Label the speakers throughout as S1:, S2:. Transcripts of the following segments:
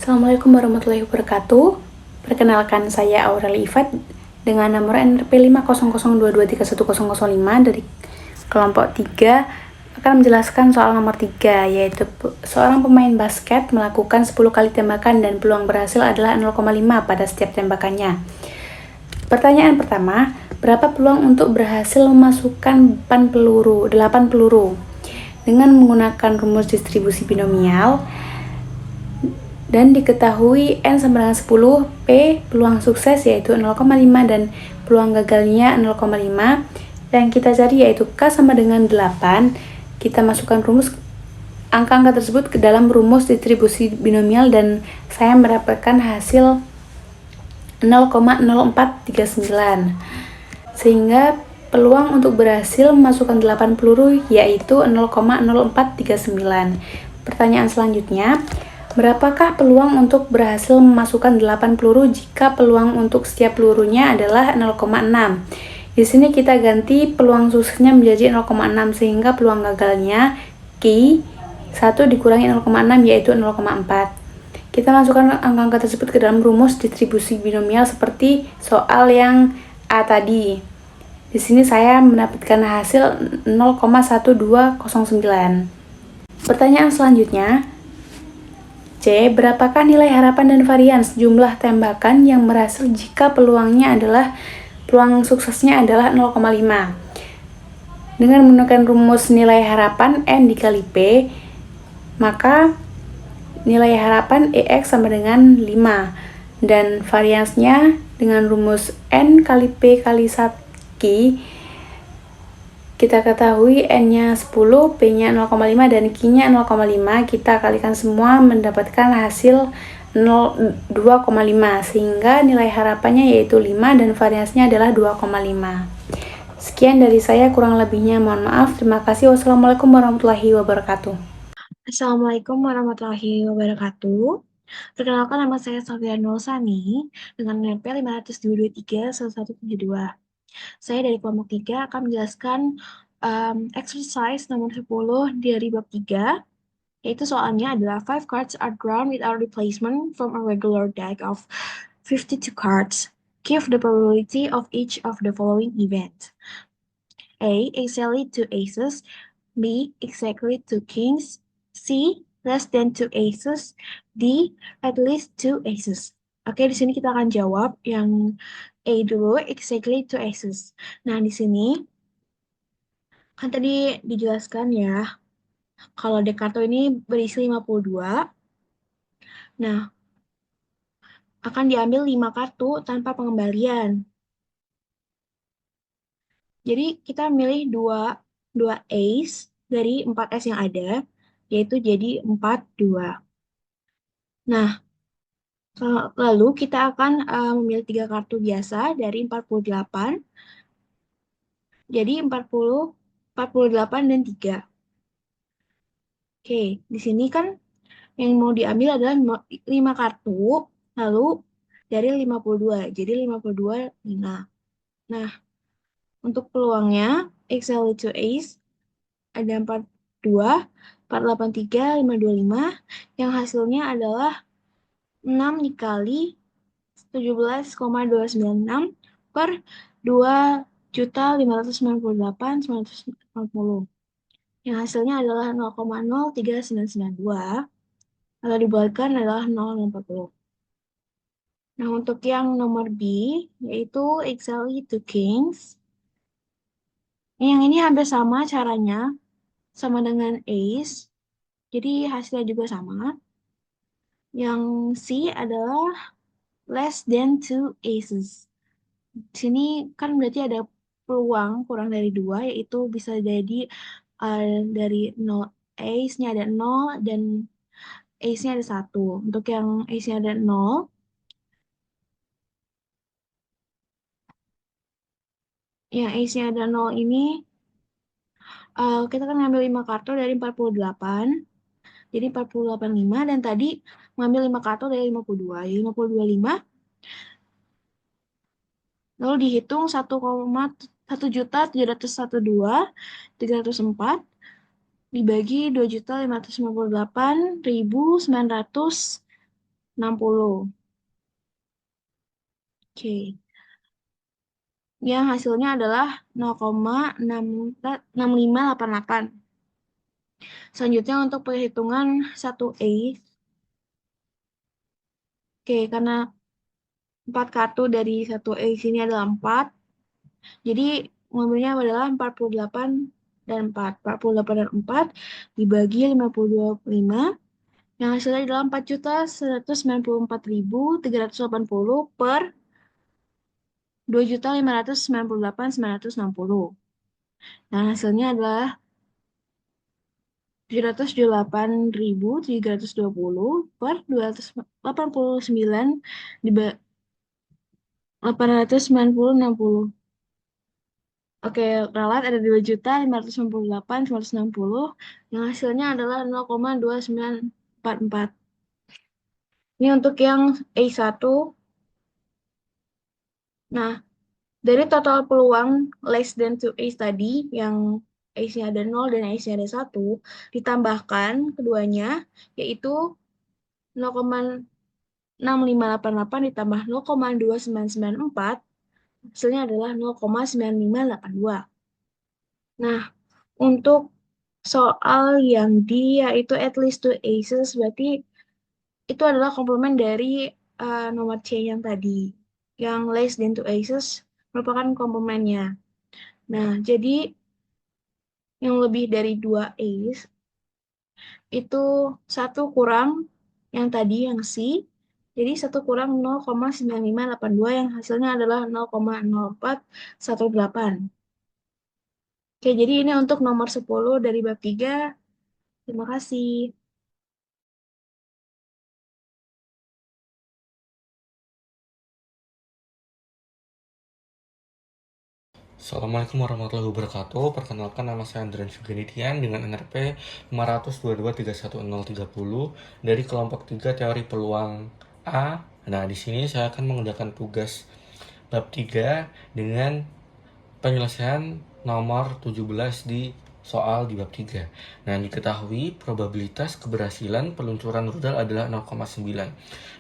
S1: Assalamualaikum warahmatullahi wabarakatuh. Perkenalkan, saya Aureli Ifat dengan nomor NRP 500223105 dari kelompok 3 akan menjelaskan soal nomor 3, yaitu seorang pemain basket melakukan 10 kali tembakan dan peluang berhasil adalah 0,5 pada setiap tembakannya. Pertanyaan pertama, berapa peluang untuk berhasil memasukkan 8 peluru? Dengan menggunakan rumus distribusi binomial dan diketahui N sama dengan 10, P peluang sukses yaitu 0,5 dan peluang gagalnya 0,5. Yang kita cari yaitu K sama dengan 8. Kita masukkan rumus angka-angka tersebut ke dalam rumus distribusi binomial dan saya mendapatkan hasil 0,0439. Sehingga peluang untuk berhasil memasukkan 8 peluru yaitu 0,0439. Pertanyaan selanjutnya, berapakah peluang untuk berhasil memasukkan 8 peluru jika peluang untuk setiap pelurunya adalah 0,6? Di sini kita ganti peluang suksesnya menjadi 0,6 sehingga peluang gagalnya Q 1 dikurangi 0,6 yaitu 0,4. Kita masukkan angka-angka tersebut ke dalam rumus distribusi binomial seperti soal yang A tadi. Di sini saya mendapatkan hasil 0,1209. Pertanyaan selanjutnya, C. Berapakah nilai harapan dan varians jumlah tembakan yang berhasil jika peluang suksesnya adalah 0,5? Dengan menggunakan rumus nilai harapan N dikali P, maka nilai harapan EX sama dengan 5 dan variansnya dengan rumus N kali P kali 1 Q. Kita ketahui N-nya 10, P-nya 0,5 dan Q-nya 0,5. Kita kalikan semua mendapatkan hasil 2,5 sehingga nilai harapannya yaitu 5 dan variansnya adalah 2,5. Sekian dari saya, kurang lebihnya mohon maaf. Terima kasih. Wassalamualaikum warahmatullahi wabarakatuh.
S2: Assalamualaikum warahmatullahi wabarakatuh. Perkenalkan, nama saya Sofia Nulsani dengan NP 502231172. Saya dari kelompok 3 akan menjelaskan exercise nomor 10 dari bab 3, yaitu soalnya adalah 5 cards are drawn without replacement from a regular deck of 52 cards. Give the probability of each of the following event. A. Exactly 2 aces. B. Exactly 2 kings. C. Less than 2 aces. D. At least 2 aces. Oke, di sini kita akan jawab yang A dulu, exactly 2 aces. Nah, di sini kan tadi dijelaskan ya, kalau deck kartu ini berisi 52. Nah, akan diambil 5 kartu tanpa pengembalian. Jadi kita milih dua ace dari 4 ace yang ada, yaitu jadi 4-2. Nah, lalu kita akan memilih 3 kartu biasa dari 48. Jadi 48 dan 3. Oke, di sini kan yang mau diambil adalah 5 kartu, lalu dari 52. Jadi 52, 5. Nah, untuk peluangnya, exactly 2 ace, ada 42, 483, 525, yang hasilnya adalah 6 dikali 17,296 per 2.598.980. Yang hasilnya adalah 0,03992. Kalau dibuatkan adalah 0,40. Nah, untuk yang nomor B, yaitu exactly 2 kings. Yang ini hampir sama caranya, sama dengan ace. Jadi hasilnya juga sama. Yang C adalah less than 2 aces. Di sini kan berarti ada peluang kurang dari 2, yaitu bisa jadi dari 0 ace-nya ada 0 dan ace-nya ada 1. Untuk yang ace-nya ada 0, yang ace-nya ada 0 ini kita kan ngambil 5 kartu dari 48. Jadi 48, 5 dan tadi ngambil 5 kartu dari 52. Jadi 52, 5. Lalu dihitung 1,1.712.304 dibagi 2.598.900 60. Oke. Yang hasilnya adalah 0,6588. Selanjutnya untuk perhitungan 1A. Oke, karena 4 kartu dari 1A sini adalah 4. Jadi mengambilnya adalah 48 dan 4. 48 dan 4 dibagi 525. Yang hasilnya adalah 4.194.380 per 2.598.960. Nah, hasilnya adalah 778.320 per 289 890. Oke, ralat ada 2.558.960. Yang hasilnya adalah 0,2944. Ini untuk yang A1. Nah, dari total peluang less than 2 ace tadi, yang ace-nya ada 0 dan ace-nya ada 1, ditambahkan keduanya, yaitu 0,6588 ditambah 0,2994, hasilnya adalah 0,9582. Nah, untuk soal yang dia itu at least 2 aces, berarti itu adalah komplement dari nomor C yang tadi. Yang less than 2 aces merupakan komplementnya. Nah, jadi yang lebih dari 2 ace itu satu kurang yang tadi yang C. Jadi satu kurang 0,9582 yang hasilnya adalah 0,0418. Oke, jadi ini untuk nomor 10 dari bab 3. Terima kasih.
S3: Assalamualaikum warahmatullahi wabarakatuh. Perkenalkan, nama saya Andrian Sugenitian dengan NRP 522311030 dari kelompok 3 teori peluang A. Nah, di sini saya akan menggunakan tugas bab 3 dengan penyelesaian nomor 17 di soal di bab 3. Nah, diketahui probabilitas keberhasilan peluncuran rudal adalah 0,9.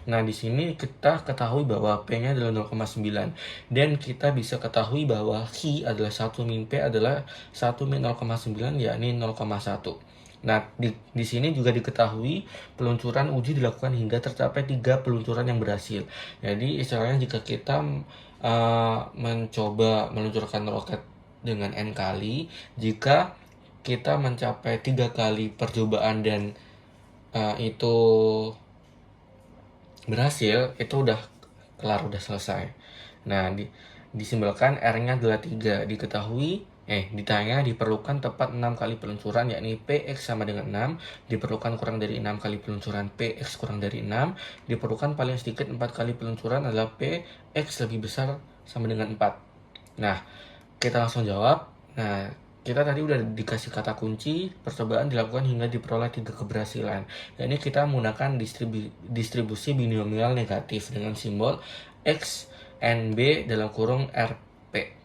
S3: Nah, di sini kita ketahui bahwa P-nya adalah 0,9 dan kita bisa ketahui bahwa Q adalah 1 min P adalah 1 min 0,9 yakni 0,1. Nah, di sini juga diketahui peluncuran uji dilakukan hingga tercapai 3 peluncuran yang berhasil. Jadi, istilahnya jika kita mencoba meluncurkan roket dengan N kali, jika kita mencapai 3 kali percobaan dan itu berhasil, itu udah kelar, udah selesai. Nah, disimbolkan R-nya adalah 3. Ditanya diperlukan tepat 6 kali peluncuran, yakni PX sama dengan 6, diperlukan kurang dari 6 kali peluncuran PX kurang dari 6, diperlukan paling sedikit 4 kali peluncuran adalah PX lebih besar sama dengan 4. Nah, kita langsung jawab. Nah, kita tadi udah dikasih kata kunci, percobaan dilakukan hingga diperoleh 3 keberhasilan. Dan ini kita menggunakan distribusi binomial negatif dengan simbol X NB dalam kurung RP.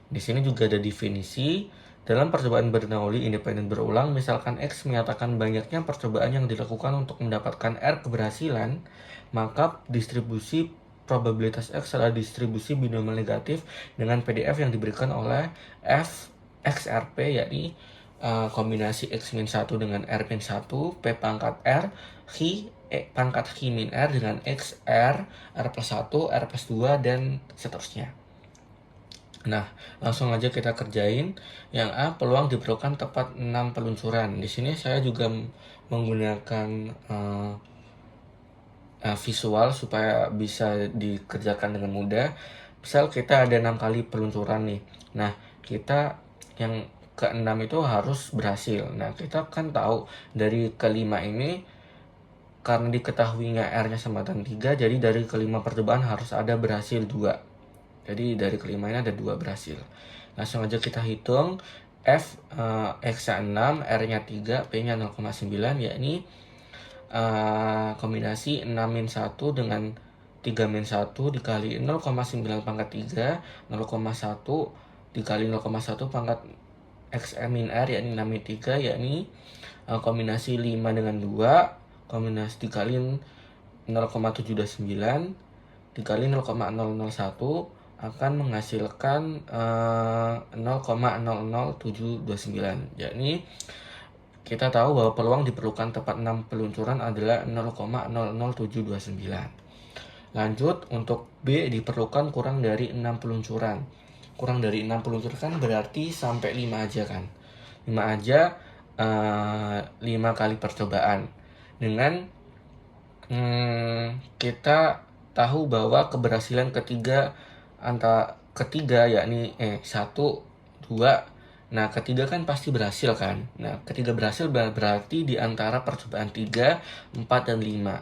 S3: Di sini juga ada definisi. Dalam percobaan Bernoulli independen berulang, misalkan X menyatakan banyaknya percobaan yang dilakukan untuk mendapatkan R keberhasilan, maka distribusi probabilitas X adalah distribusi binomial negatif dengan PDF yang diberikan oleh F XRP, yakni kombinasi X min 1 dengan R min 1, P pangkat R, pangkat X min R dengan X R, R plus 1, R plus 2, dan seterusnya. Nah, langsung aja kita kerjain. Yang A, peluang diperlukan tepat 6 peluncuran. Di sini saya juga menggunakan visual supaya bisa dikerjakan dengan mudah. Misal kita ada 6 kali peluncuran nih. Nah, kita yang ke-6 itu harus berhasil. Nah, kita kan tahu dari kelima ini karena diketahuinya R-nya sama dengan 3, jadi dari kelima percobaan harus ada berhasil 2. Jadi dari kelima ini ada 2 berhasil. Langsung aja kita hitung. F X-nya 6, R-nya 3, P-nya 0,9, yakni kombinasi 6 min 1 dengan 3 min 1 dikali 0,9 pangkat 3, 0,1 dikali 0,1 pangkat X min R, yakni 6 min 3, yakni kombinasi 5 dengan 2, kombinasi dikali 0,729 dikali 0,001 akan menghasilkan 0,00729. Jadi kita tahu bahwa peluang diperlukan tepat 6 peluncuran adalah 0,00729. Lanjut, untuk B diperlukan kurang dari 6 peluncuran. Kurang dari 6 peluncuran kan berarti sampai 5 aja kan. 5 aja 5 kali percobaan. Dengan kita tahu bahwa keberhasilan ketiga yakni 1, 2. Nah, ketiga kan pasti berhasil kan. Nah, ketiga berhasil berarti di antara percobaan 3, 4, dan 5.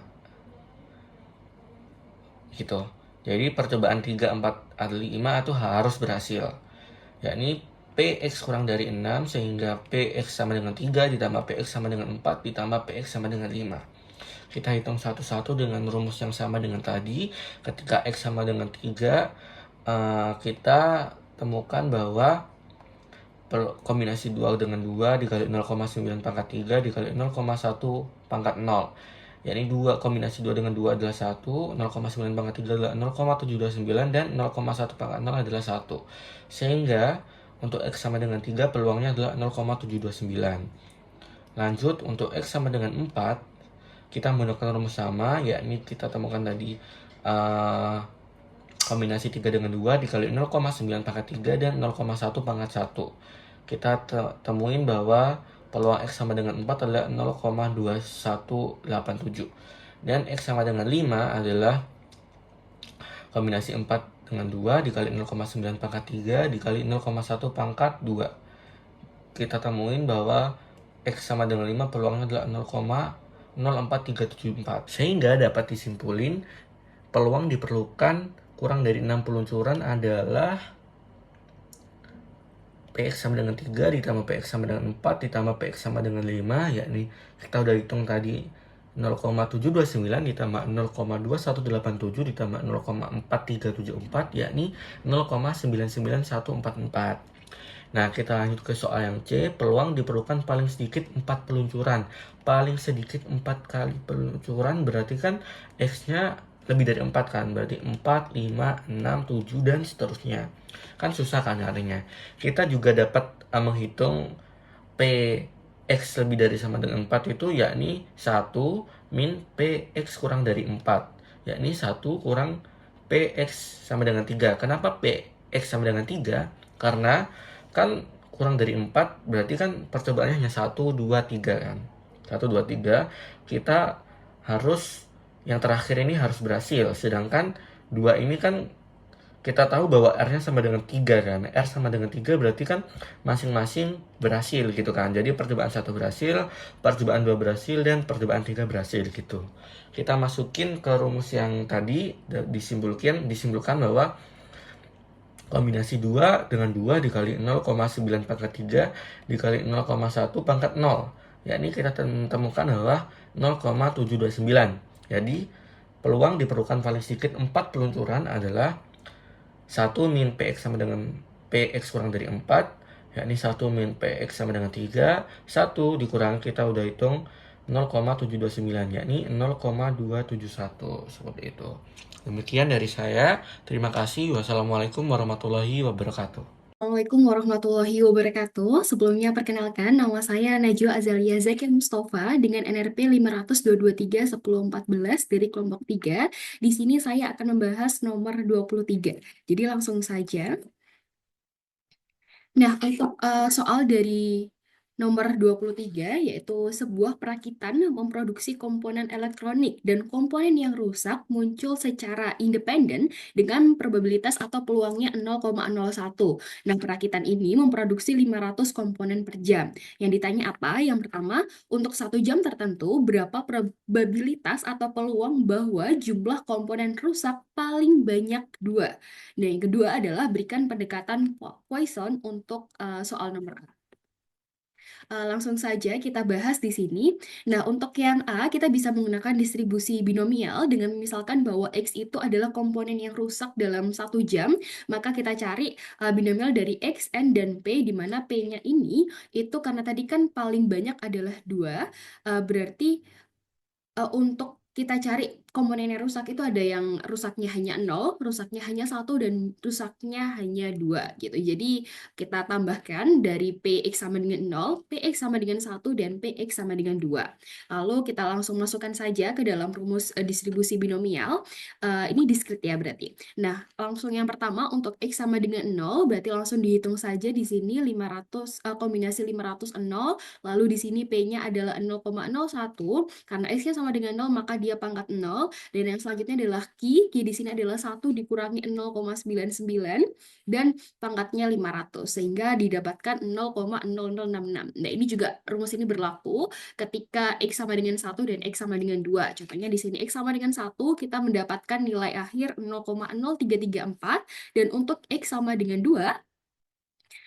S3: Gitu. Jadi percobaan 3, 4, atau 5 itu harus berhasil. Yakni PX kurang dari 6 sehingga PX sama dengan 3 ditambah PX sama dengan 4 ditambah PX sama dengan 5. Kita hitung satu-satu dengan rumus yang sama dengan tadi. Ketika X sama dengan 3, kita temukan bahwa kombinasi 2 dengan 2 dikali 0,9 pangkat 3 dikali 0,1 pangkat 0. Yakni kombinasi 2 dengan 2 adalah 1, 0,9 pangkat 3 adalah 0,729, dan 0,1 pangkat 0 adalah 1. Sehingga untuk X sama dengan 3 peluangnya adalah 0,729. Lanjut, untuk X sama dengan 4, kita menggunakan rumus sama, yakni kita temukan tadi kombinasi 3 dengan 2 dikali 0,9 pangkat 3 dan 0,1 pangkat 1. Kita temuin bahwa peluang X sama dengan 4 adalah 0,2187. Dan X sama dengan 5 adalah kombinasi 4 dengan 2 dikali 0,9 pangkat 3 dikali 0,1 pangkat 2. Kita temuin bahwa X sama dengan 5 peluangnya adalah 0,04374. Sehingga dapat disimpulin peluang diperlukan kurang dari 6 peluncuran adalah PX sama dengan 3 ditambah PX sama dengan 4 ditambah PX sama dengan 5, yakni kita udah hitung tadi 0,729 ditambah 0,2187 ditambah 0,4374, yakni 0,99144. Nah, kita lanjut ke soal yang C. Peluang diperlukan paling sedikit 4 peluncuran. Paling sedikit 4 kali peluncuran berarti kan X-nya lebih dari 4 kan. Berarti 4, 5, 6, 7, dan seterusnya. Kan susah kan artinya. Kita juga dapat menghitung PX lebih dari sama dengan 4 itu yakni 1 min PX kurang dari 4. Yakni 1 kurang PX sama dengan 3. Kenapa PX sama dengan 3? Karena kan kurang dari 4 berarti kan percobaannya hanya 1, 2, 3 kan. 1, 2, 3. Kita harus, yang terakhir ini harus berhasil. Sedangkan 2 ini kan kita tahu bahwa R-nya sama dengan 3 kan. R sama dengan 3 berarti kan masing-masing berhasil gitu kan. Jadi percobaan 1 berhasil, percobaan 2 berhasil, dan percobaan 3 berhasil gitu. Kita masukin ke rumus yang tadi, disimpulkan bahwa kombinasi 2 dengan 2 dikali 0,9 pangkat 3 dikali 0,1 pangkat 0. Yakni kita temukan bahwa 0,729. Jadi peluang diperlukan paling sedikit 4 peluncuran adalah 1 min PX sama dengan PX kurang dari 4, yakni 1 min PX sama dengan 3, 1 dikurangi kita udah hitung 0,729, yakni 0,271, seperti itu. Demikian dari saya, terima kasih. Wassalamualaikum warahmatullahi wabarakatuh.
S4: Assalamualaikum warahmatullahi wabarakatuh. Sebelumnya perkenalkan, nama saya Najwa Azalia Zakia Mustafa dengan NRP 500-223-1014 dari kelompok 3. Di sini saya akan membahas nomor 23. Jadi langsung saja. Nah, untuk soal dari nomor 23, yaitu sebuah perakitan memproduksi komponen elektronik dan komponen yang rusak muncul secara independen dengan probabilitas atau peluangnya 0,01. Nah, perakitan ini memproduksi 500 komponen per jam. Yang ditanya apa? Yang pertama, untuk 1 jam tertentu, berapa probabilitas atau peluang bahwa jumlah komponen rusak paling banyak 2? Nah, yang kedua adalah berikan pendekatan Poisson untuk soal nomor A. Langsung saja kita bahas di sini. Nah, untuk yang A, kita bisa menggunakan distribusi binomial dengan misalkan bahwa X itu adalah komponen yang rusak dalam 1 jam, maka kita cari binomial dari X, N, dan P, di mana P-nya ini itu karena tadi kan paling banyak adalah 2, berarti untuk kita cari komponen yang rusak itu ada yang rusaknya hanya 0, rusaknya hanya 1, dan rusaknya hanya 2 gitu. Jadi kita tambahkan dari PX sama dengan 0, PX sama dengan 1, dan PX sama dengan 2. Lalu kita langsung masukkan saja ke dalam rumus distribusi binomial. Ini diskrit ya berarti. Nah, langsung yang pertama untuk X sama dengan 0, berarti langsung dihitung saja di sini 500, kombinasi 500 0, lalu di sini P-nya adalah 0,01, karena X-nya sama dengan 0, maka dia pangkat 0, dan yang selanjutnya adalah Q di sini adalah 1 dikurangi 0,99, dan pangkatnya 500, sehingga didapatkan 0,0066. Nah, ini juga rumus ini berlaku ketika X sama dengan 1 dan X sama dengan 2. Contohnya di sini X sama dengan 1, kita mendapatkan nilai akhir 0,0334, dan untuk X sama dengan 2,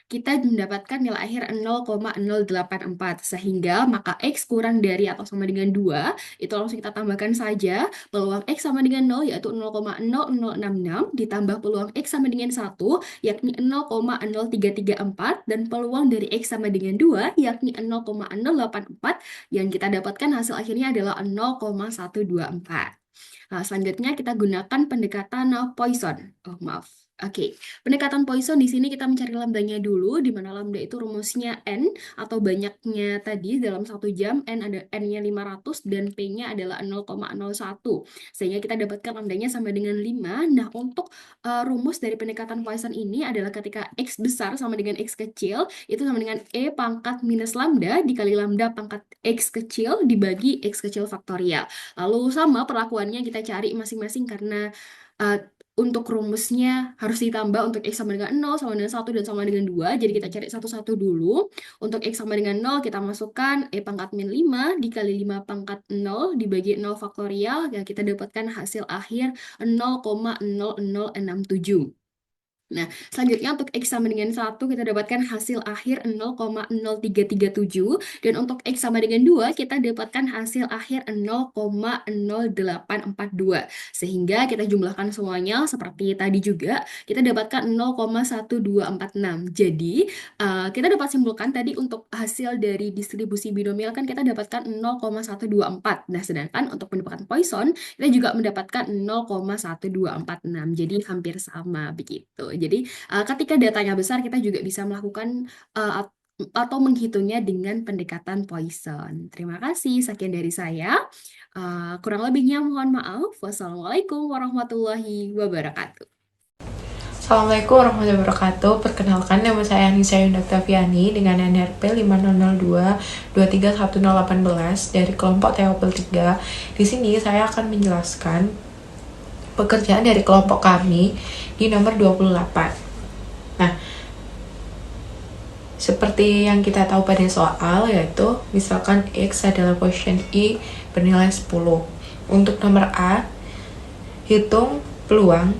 S4: kita mendapatkan nilai akhir 0,084, sehingga maka X kurang dari atau sama dengan 2, itu langsung kita tambahkan saja peluang X sama dengan 0, yaitu 0,0066, ditambah peluang X sama dengan 1, yakni 0,0334, dan peluang dari X sama dengan 2, yakni 0,084, yang kita dapatkan hasil akhirnya adalah 0,124. Nah, selanjutnya kita gunakan pendekatan Poisson. Oh, maaf. Oke, pendekatan Poisson di sini kita mencari lambdanya dulu, di mana lambda itu rumusnya N, atau banyaknya tadi dalam 1 jam, N ada N-nya 500, dan P-nya adalah 0,01. Sehingga kita dapatkan lambdanya sama dengan 5. Nah, untuk rumus dari pendekatan Poisson ini adalah ketika X besar sama dengan X kecil, itu sama dengan E pangkat minus lambda dikali lambda pangkat X kecil dibagi X kecil faktorial. Lalu sama perlakuannya kita cari masing-masing, karena untuk rumusnya harus ditambah untuk X sama dengan 0, sama dengan 1, dan sama dengan 2. Jadi kita cari satu-satu dulu. Untuk X sama dengan 0, kita masukkan E pangkat min 5 dikali 5 pangkat 0 dibagi 0 faktorial. Ya, kita dapatkan hasil akhir 0,0067. Nah, selanjutnya untuk X sama dengan 1, kita dapatkan hasil akhir 0,0337, dan untuk X sama dengan 2, kita dapatkan hasil akhir 0,0842. Sehingga kita jumlahkan semuanya seperti tadi juga, kita dapatkan 0,1246. Jadi, kita dapat simpulkan tadi untuk hasil dari distribusi binomial kan kita dapatkan 0,124. Nah, sedangkan untuk pendekatan Poisson, kita juga mendapatkan 0,1246. Jadi, hampir sama begitu. Jadi, ketika datanya besar, kita juga bisa melakukan atau menghitungnya dengan pendekatan Poisson. Terima kasih, sekian dari saya. Kurang lebihnya mohon maaf. Wassalamualaikum warahmatullahi wabarakatuh.
S5: Assalamualaikum warahmatullahi wabarakatuh. Perkenalkan, nama saya Anissa Yunda Oktaviani dengan NRP 5002-231018 dari kelompok Teopel 3. Di sini saya akan menjelaskan pekerjaan dari kelompok kami di nomor 28. Nah, seperti yang kita tahu pada soal, yaitu misalkan X adalah quotient I bernilai 10. Untuk nomor A, hitung peluang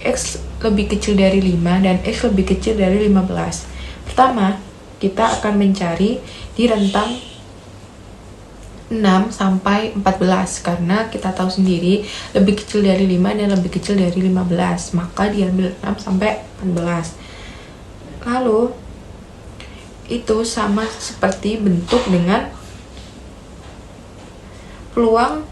S5: X lebih kecil dari 5 dan X lebih kecil dari 15. Pertama, kita akan mencari di rentang 6 sampai 14, karena kita tahu sendiri lebih kecil dari 5 dan lebih kecil dari 15, maka diambil 6 sampai 14. Lalu itu sama seperti bentuk dengan peluang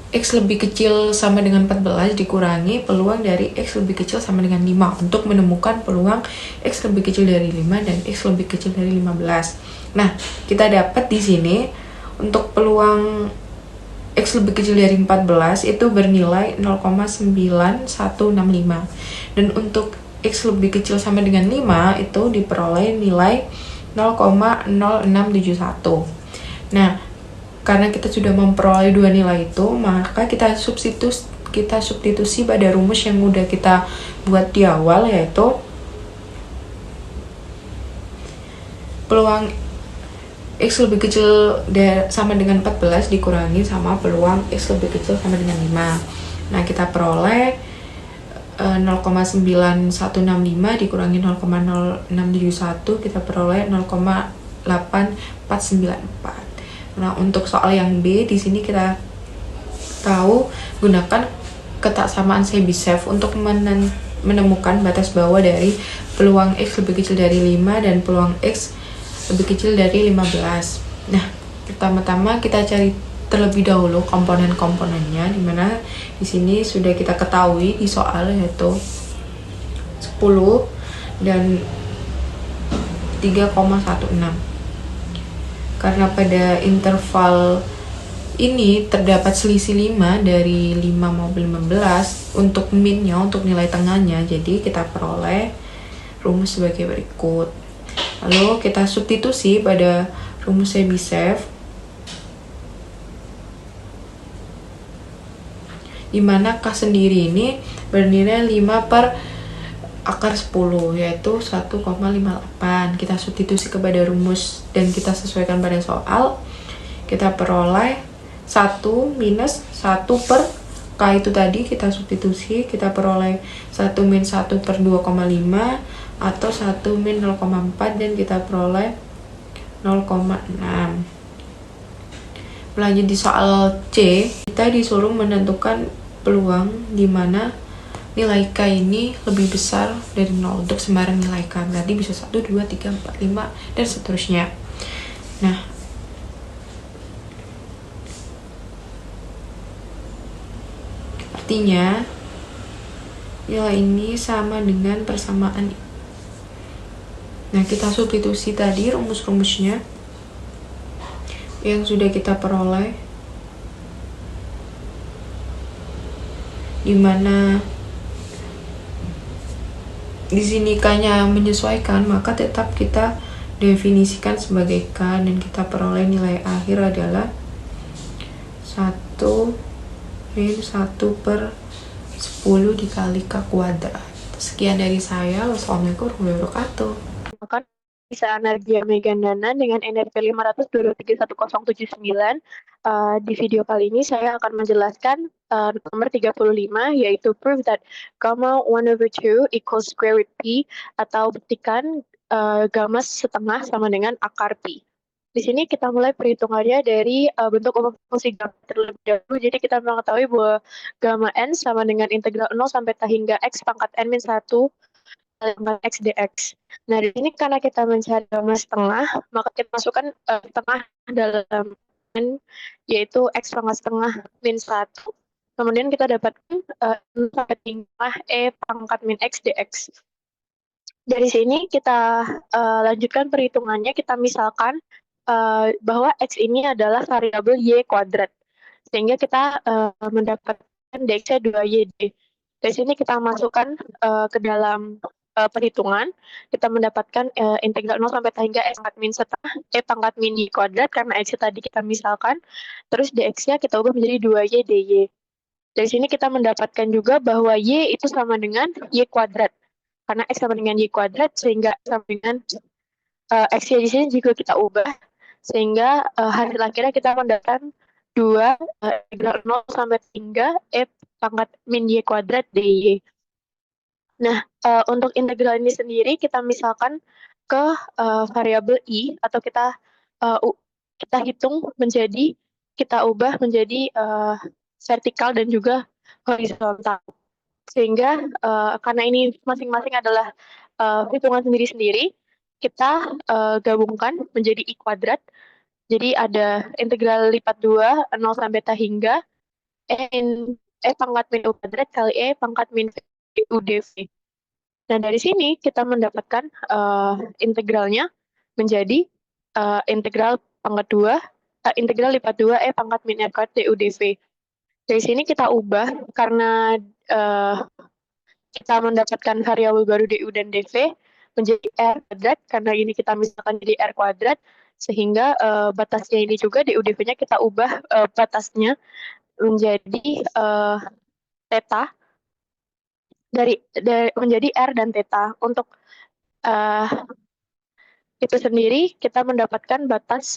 S5: X lebih kecil sama dengan 14 dikurangi peluang dari X lebih kecil sama dengan 5 untuk menemukan peluang X lebih kecil dari 5 dan X lebih kecil dari 15. Nah, kita dapat di sini untuk peluang X lebih kecil dari 14 itu bernilai 0,9165, dan untuk X lebih kecil sama dengan 5 itu diperoleh nilai 0,0671. Nah, karena kita sudah memperoleh dua nilai itu, maka kita substitusi pada rumus yang udah kita buat di awal, yaitu peluang X lebih kecil sama dengan 14 dikurangi sama peluang X lebih kecil sama dengan 5. Nah, kita peroleh 0,9165 dikurangi 0,0671, kita peroleh 0,8494. Nah, untuk soal yang B, di sini kita tahu gunakan ketaksamaan Chebyshev untuk menemukan batas bawah dari peluang X lebih kecil dari 5 dan peluang X lebih kecil dari 15. Nah, pertama-tama kita cari terlebih dahulu komponen-komponennya, dimana di sini sudah kita ketahui di soal yaitu 10 dan 3,16. Karena pada interval ini terdapat selisih 5 dari 5 maupun 15 untuk minnya, untuk nilai tengahnya, jadi kita peroleh rumus sebagai berikut. Lalu kita substitusi pada rumus Chebyshev, di mana K sendiri ini bernilai 5 per akar 10, yaitu 1,58. Kita substitusi kepada rumus dan kita sesuaikan pada soal, kita peroleh 1 minus 1 per K itu tadi, kita substitusi, kita peroleh 1 min 1 per 2,5 atau 1 min 0,4 dan kita peroleh 0,6. Lanjut di soal C, kita disuruh menentukan peluang di mana nilai K ini lebih besar dari 0 untuk sembarang nilai K. Berarti bisa 1, 2, 3, 4, 5, dan seterusnya. Nah, artinya nilai ini sama dengan persamaan. Nah, kita substitusi tadi rumus-rumusnya yang sudah kita peroleh, dimana di sini K-nya menyesuaikan, maka tetap kita definisikan sebagai K dan kita peroleh nilai akhir adalah 1 min 1 per 10 dikali K kuadrat. Sekian dari saya. Wassalamualaikum warahmatullahi wabarakatuh.
S2: Maka bisa energi Megandana dengan energi 523.1079. Di video kali ini saya akan menjelaskan nomor 35, yaitu prove that gamma 1/2 equals square root P, atau buktikan gamma setengah sama dengan akar Pi. Di sini kita mulai perhitungannya dari bentuk umum fungsi gamma terlebih dahulu. Jadi kita mengetahui bahwa gamma n sama dengan integral 0 sampai t hingga x pangkat n min 1 x dx. Nah, di sini karena kita mencari gamma setengah, maka kita masukkan setengah dalam n, yaitu x pangkat setengah min 1. Kemudian kita dapatkan sampai tinggal e pangkat min x dx. Dari sini kita lanjutkan perhitungannya, kita misalkan bahwa x ini adalah variabel y kuadrat. Sehingga kita mendapatkan dx-nya 2yd. Dari sini kita masukkan ke dalam perhitungan, kita mendapatkan integral 0 sampai t hingga x pangkat min setengah e pangkat min y kuadrat, karena x tadi kita misalkan, terus dx-nya kita ubah menjadi 2y dy. Dari sini kita mendapatkan juga bahwa y itu sama dengan y kuadrat, karena x sama dengan y kuadrat, sehingga sama dengan x-nya di sini juga kita ubah, sehingga hasil akhirnya kita mendapatkan 2 integral 0 sampai hingga e pangkat min y kuadrat dy. Nah, untuk integral ini sendiri kita misalkan ke variabel i, atau kita hitung menjadi, kita ubah menjadi vertikal dan juga horizontal. Sehingga karena ini masing-masing adalah hitungan sendiri-sendiri, kita gabungkan menjadi i kuadrat. Jadi ada integral lipat 2 0 sampai t hingga e pangkat min u kuadrat kali e pangkat min u dv. Nah, dari sini kita mendapatkan integralnya menjadi integral pangkat 2, integral lipat 2 e pangkat min r kuadrat du dv. Dari sini kita ubah karena kita mendapatkan variabel baru du dan dv menjadi r kuadrat, karena ini kita misalkan jadi r kuadrat, sehingga batasnya ini juga du dv-nya kita ubah batasnya menjadi theta, dari menjadi r dan theta. Untuk itu sendiri kita mendapatkan batas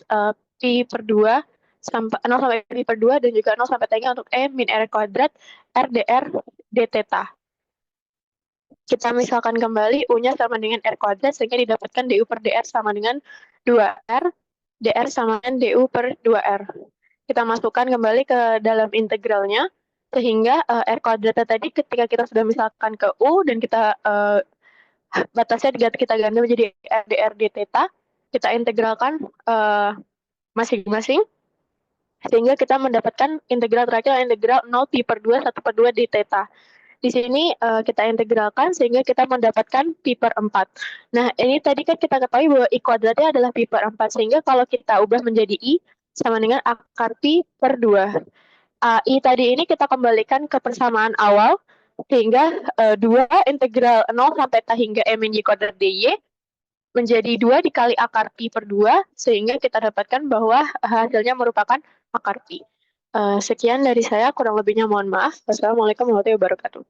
S2: pi per 2 sampai 0 sampai pi per 2 dan juga 0 sampai t untuk e min r kuadrat r dr d theta. Kita misalkan kembali u-nya sama dengan r kuadrat, sehingga didapatkan du per dr sama dengan 2r, dr sama dengan du per 2r. Kita masukkan kembali ke dalam integralnya, sehingga r kuadratnya tadi ketika kita sudah misalkan ke u dan kita batasnya kita ganti menjadi dr d theta, kita integralkan masing-masing,
S6: sehingga kita mendapatkan integral terakhir integral 0 pi per 2 1 per 2 di theta. Di sini kita integralkan sehingga kita mendapatkan pi per 4. Nah, ini tadi kan kita ketahui bahwa I kuadratnya adalah pi per 4, sehingga kalau kita ubah menjadi I sama dengan akar pi per 2. I tadi ini kita kembalikan ke persamaan awal, sehingga 2 integral 0 sampai ta hingga min y kuadrat dy menjadi 2 dikali akar pi per 2, sehingga kita dapatkan bahwa hasilnya merupakan akar pi. Sekian dari saya, kurang lebihnya mohon maaf. Wassalamualaikum warahmatullahi wabarakatuh.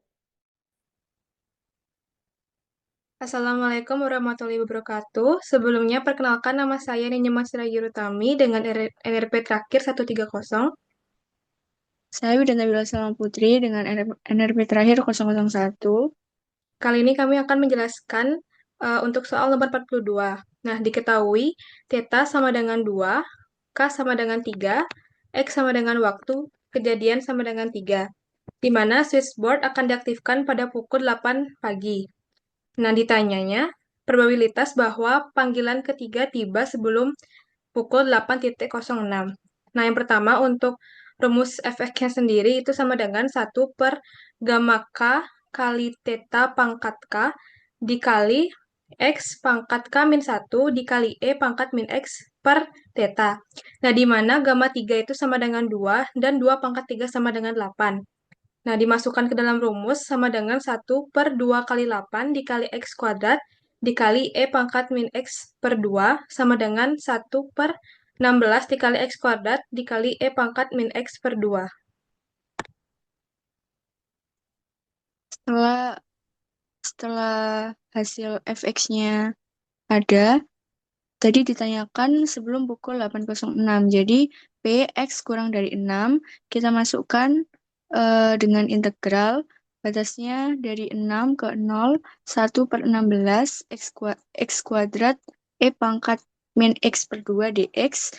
S7: Assalamualaikum warahmatullahi wabarakatuh. Sebelumnya, perkenalkan nama saya Nini Masragi Rutami dengan NRP terakhir 130. Saya Widya Nabila Salam Putri dengan NRP terakhir 001. Kali ini kami akan menjelaskan untuk soal nomor 42. Nah, diketahui theta sama dengan 2, K sama dengan 3, X sama dengan waktu, kejadian sama dengan 3, di mana switchboard akan diaktifkan pada pukul 8 pagi. Nah, ditanyanya, probabilitas bahwa panggilan ketiga tiba sebelum pukul 8.06. Nah, yang pertama untuk rumus efeknya sendiri itu sama dengan 1 per gamma K kali theta pangkat K dikali X pangkat K min 1 dikali E pangkat min X per theta. Nah, di mana gamma 3 itu sama dengan 2 dan 2 pangkat 3 sama dengan 8. Nah, dimasukkan ke dalam rumus sama dengan 1 per 2 kali 8 dikali X kuadrat dikali E pangkat min X per 2 sama dengan 1 per 16 dikali X kuadrat dikali E pangkat min X per 2. Setelah hasil fx-nya ada, tadi ditanyakan sebelum pukul 8.06. Jadi, Px kurang dari 6, kita masukkan dengan integral, batasnya dari 6 ke 0, 1 per 16, X kuadrat, E pangkat min X per 2 dx.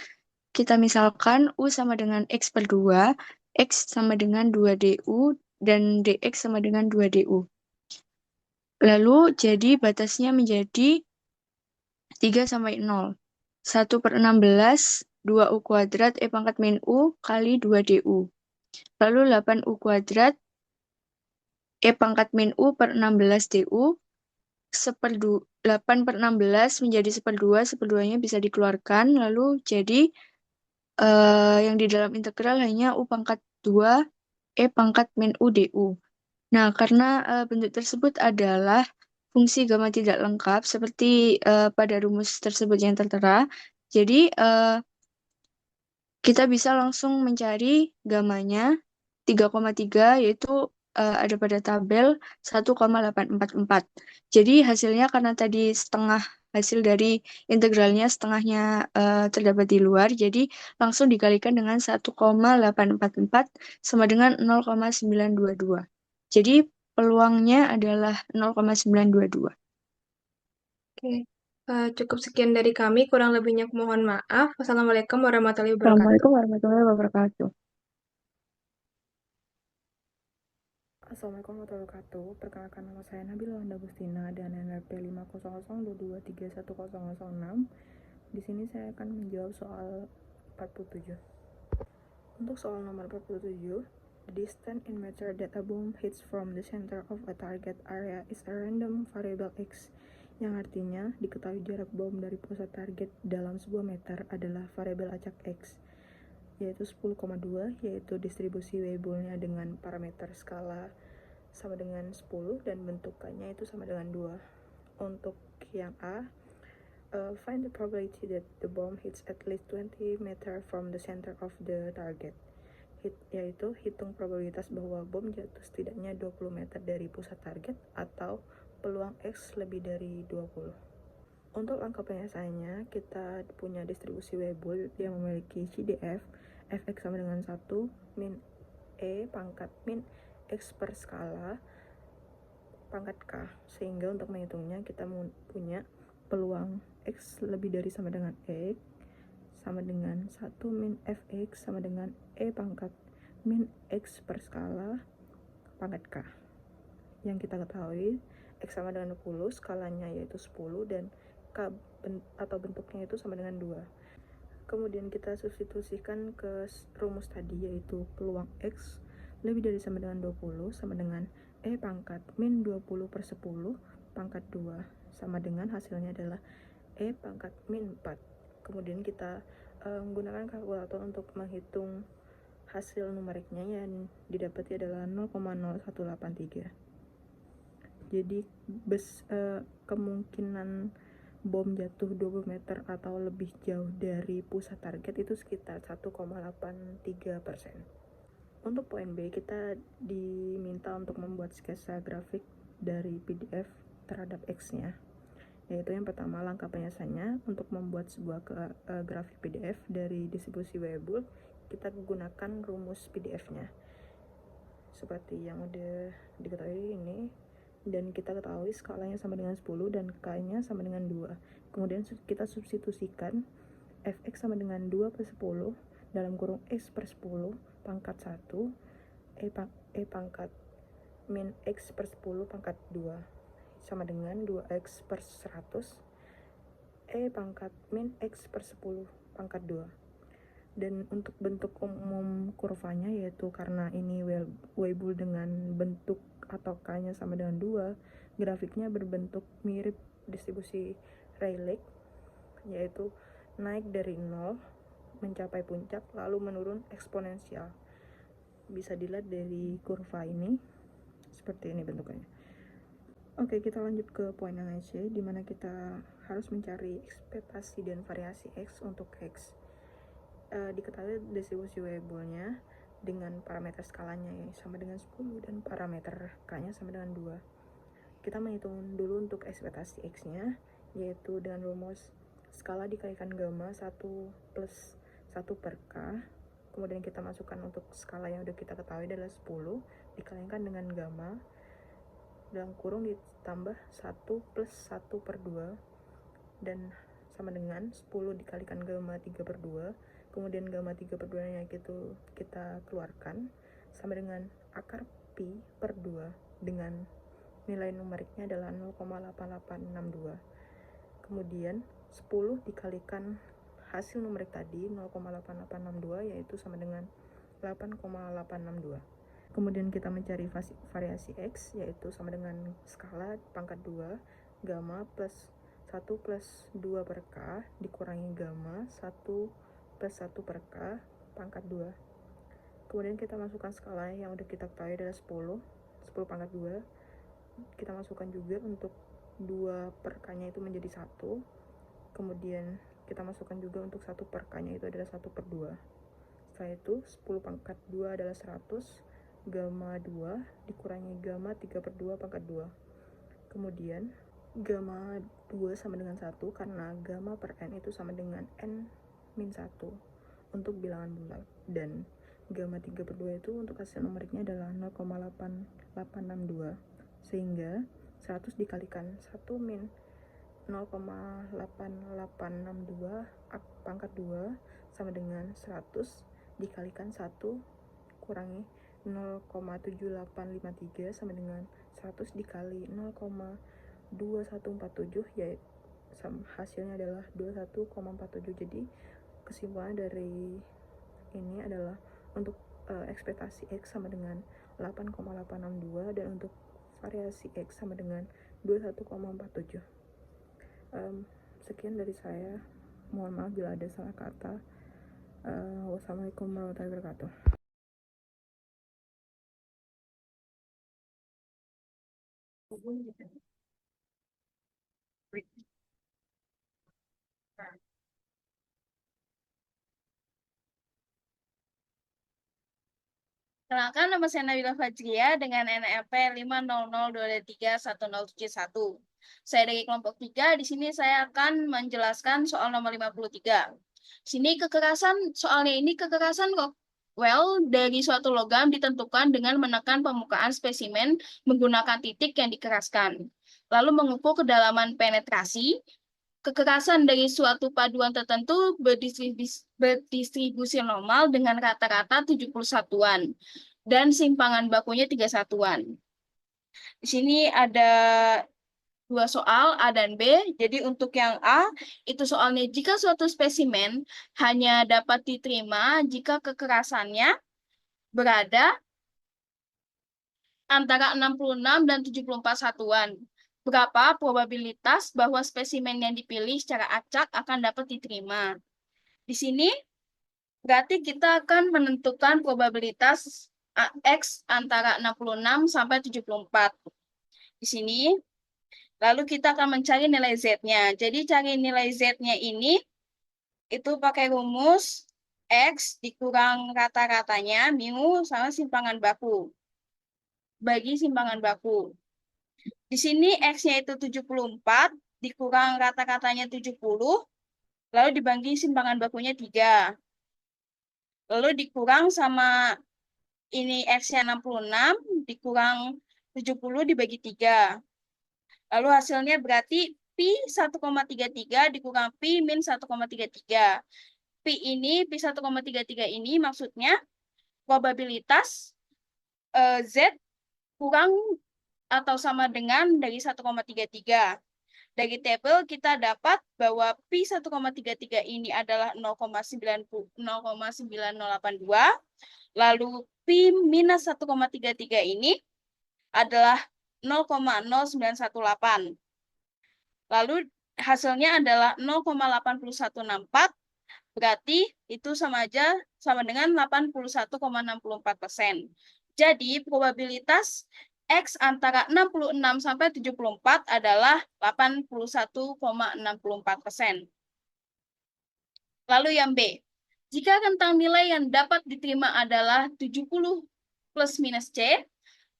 S7: Kita misalkan U sama dengan X per 2, X sama dengan 2 du, dan dx sama dengan 2 du. Lalu, jadi batasnya menjadi 3 sampai 0. 1 per 16, 2u kuadrat E pangkat min U kali 2 du. Lalu 8u kuadrat E pangkat min U per 16 du. 8 per 16 menjadi 1/2, 1/2-nya bisa dikeluarkan. Lalu jadi yang di dalam integral hanya U pangkat 2 E pangkat min U du. Nah, karena bentuk tersebut adalah fungsi gamma tidak lengkap, seperti pada rumus tersebut yang tertera, jadi kita bisa langsung mencari gammanya 3,3, yaitu ada pada tabel 1,844. Jadi hasilnya karena tadi setengah hasil dari integralnya setengahnya terdapat di luar, jadi langsung dikalikan dengan 1,844 sama dengan 0,922. Jadi peluangnya adalah 0,922. Oke, cukup sekian dari kami. Kurang lebihnya mohon maaf. Wassalamualaikum warahmatullahi wabarakatuh.
S5: Assalamualaikum warahmatullahi wabarakatuh.
S8: Assalamualaikum warahmatullahi wabarakatuh. Perkenalkan, nama saya Nabila Agustina dan NRP 50022310006. Di sini saya akan menjawab soal 47. Untuk soal nomor 47, the distance in meter that a bomb hits from the center of a target area is a random variable x, yang artinya diketahui jarak bom dari pusat target dalam sebuah meter adalah variabel acak x, yaitu 10,2, yaitu distribusi Weibullnya dengan parameter skala sama dengan 10 dan bentukannya itu sama dengan 2. Untuk yang A, find the probability that the bomb hits at least 20 meter from the center of the target, yaitu hitung probabilitas bahwa bom jatuh setidaknya 20 meter dari pusat target atau peluang X lebih dari 20. Untuk angka penyiasannya, kita punya distribusi Weibull yang memiliki CDF, Fx sama dengan 1, min E pangkat min X per skala pangkat K. Sehingga untuk menghitungnya, kita punya peluang X lebih dari sama dengan X sama dengan 1 min Fx sama dengan E pangkat min X per skala pangkat K. Yang kita ketahui, X sama dengan 10, skalanya yaitu 10, dan K atau bentuknya itu sama dengan 2. Kemudian kita substitusikan ke rumus tadi, yaitu peluang X lebih dari sama dengan 20 sama dengan E pangkat min 20 per 10 pangkat 2 sama dengan hasilnya adalah E pangkat min 4. Kemudian kita menggunakan kalkulator untuk menghitung hasil numeriknya yang didapati adalah 0,0183. Jadi kemungkinan bom jatuh 20 meter atau lebih jauh dari pusat target itu sekitar 1,83%. Untuk poin B, kita diminta untuk membuat sketsa grafik dari PDF terhadap X-nya. Yaitu yang pertama, langkah penyiasannya untuk membuat sebuah grafik PDF dari distribusi variable, kita gunakan rumus PDF-nya. Seperti yang udah diketahui ini, dan kita ketahui skalanya sama dengan 10 dan K-nya sama dengan 2. Kemudian kita substitusikan Fx sama dengan 2 per 10 dalam kurung X per 10 pangkat 1 E pangkat min X per 10 pangkat 2 sama dengan 2X per 100 E pangkat min X per 10 pangkat 2. Dan untuk bentuk umum kurvanya, yaitu karena ini variable dengan bentuk atau K-nya sama dengan 2, grafiknya berbentuk mirip distribusi Rayleigh, yaitu naik dari 0 mencapai puncak lalu menurun eksponensial. Bisa dilihat dari kurva ini, seperti ini bentuknya. Oke, kita lanjut ke poin yang C, di mana kita harus mencari ekspektasi dan variasi X untuk X. Diketahui distribusi variable-nya dengan parameter skalanya sama dengan 10 dan parameter K-nya sama dengan 2. Kita menghitung dulu untuk ekspektasi X-nya, yaitu dengan rumus skala dikalikan gamma 1 plus 1 per K. Kemudian kita masukkan untuk skala yang udah kita ketahui adalah 10 dikalikan dengan gamma dalam kurung ditambah 1 plus 1 per 2 dan sama dengan 10 dikalikan gamma 3 per 2. Kemudian gamma 3 per 2 nya gitu kita keluarkan sama dengan akar pi per 2 dengan nilai numeriknya adalah 0,8862. Kemudian 10 dikalikan hasil numerik tadi 0,8862 yaitu sama dengan 8,862. Kemudian kita mencari variasi X, yaitu sama dengan skala pangkat 2 gamma plus 1 plus 2 per K dikurangi gamma 1 plus 1 per K pangkat 2. Kemudian kita masukkan skala yang udah kita ketahui adalah 10 pangkat 2. Kita masukkan juga untuk 2 per K nya itu menjadi 1. Kemudian kita masukkan juga untuk 1 per K nya itu adalah 1 per 2. Setelah itu 10 pangkat 2 adalah 100, gamma 2 dikurangi gamma 3 per 2 pangkat 2. Kemudian gamma 2 sama dengan 1 karena gamma per n itu sama dengan n min 1 untuk bilangan bulat, dan gamma 3 per 2 itu untuk hasil numeriknya adalah 0,8862, sehingga 100 dikalikan 1 min 0,8862 pangkat 2 sama dengan 100 dikalikan 1 kurangi 0,7853 sama dengan 100 dikali 0,2147, yaitu hasilnya adalah 21,47. Jadi kesimpulan dari ini adalah untuk ekspektasi X sama dengan 8,862 dan untuk variasi X sama dengan 21,47. Sekian dari saya, mohon maaf bila ada salah kata. Wassalamualaikum warahmatullahi wabarakatuh.
S9: Kenalkan, nama saya Nabila Fajria dengan NIP 5002231. Saya dari kelompok 3. Di sini saya akan menjelaskan soal nomor 53. Sini soalnya ini kekerasan Rockwell dari suatu logam ditentukan dengan menekan permukaan spesimen menggunakan titik yang dikeraskan. Lalu mengukur kedalaman penetrasi. Kekerasan dari suatu paduan tertentu berdistribusi normal dengan rata-rata 70 satuan dan simpangan bakunya 3 satuan. Di sini ada dua soal A dan B. Jadi untuk yang A, itu soalnya jika suatu spesimen hanya dapat diterima jika kekerasannya berada antara 66 dan 74 satuan. Berapa probabilitas bahwa spesimen yang dipilih secara acak akan dapat diterima? Di sini berarti kita akan menentukan probabilitas X antara 66 sampai 74. Di sini, lalu kita akan mencari nilai Z-nya. Jadi cari nilai Z-nya ini, itu pakai rumus X dikurang rata-ratanya, mu sama simpangan baku. Bagi simpangan baku. Di sini X-nya itu 74, dikurang rata-ratanya 70, lalu dibagi simpangan bakunya 3. Lalu dikurang sama ini X-nya 66, dikurang 70 dibagi 3. Lalu hasilnya berarti Pi 1,33 dikurang Pi min 1,33. Pi 1,33 ini maksudnya probabilitas Z kurang atau sama dengan dari 1,33. Dari tabel kita dapat bahwa Pi 1,33 ini adalah 0,9082. Lalu Pi minus 1,33 ini adalah 0,0918. Lalu hasilnya adalah 0,8164. Berarti itu sama dengan 81,64%. Jadi probabilitas X antara 66 sampai 74 adalah 81,64%. Lalu yang B. Jika rentang nilai yang dapat diterima adalah 70 plus minus C,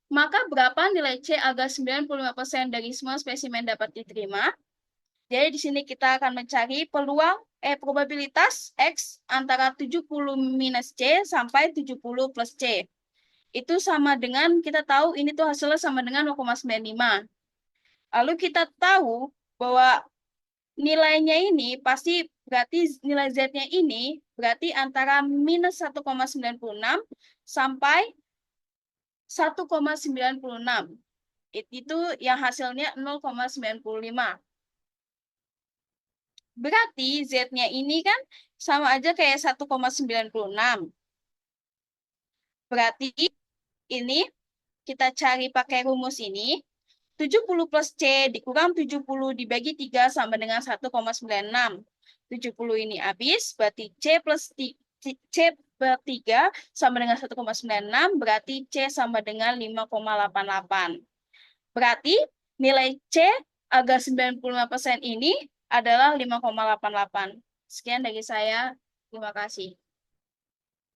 S9: maka berapa nilai C agar 95% dari semua spesimen dapat diterima? Jadi di sini kita akan mencari probabilitas X antara 70 minus C sampai 70 plus C. Itu sama dengan, kita tahu ini tuh hasilnya sama dengan 0,95. Lalu kita tahu bahwa nilainya ini pasti berarti nilai Z-nya ini berarti antara minus 1,96 sampai 1,96. Itu yang hasilnya 0,95. Berarti Z-nya ini kan sama aja kayak 1,96. Berarti ini kita cari pakai rumus ini. 70 plus C dikurang 70 dibagi 3 sama dengan 1,96. 70 ini habis, berarti C per 3 sama dengan 1,96, berarti C sama dengan 5,88. Berarti nilai C agar 95% ini adalah 5,88. Sekian dari saya. Terima kasih.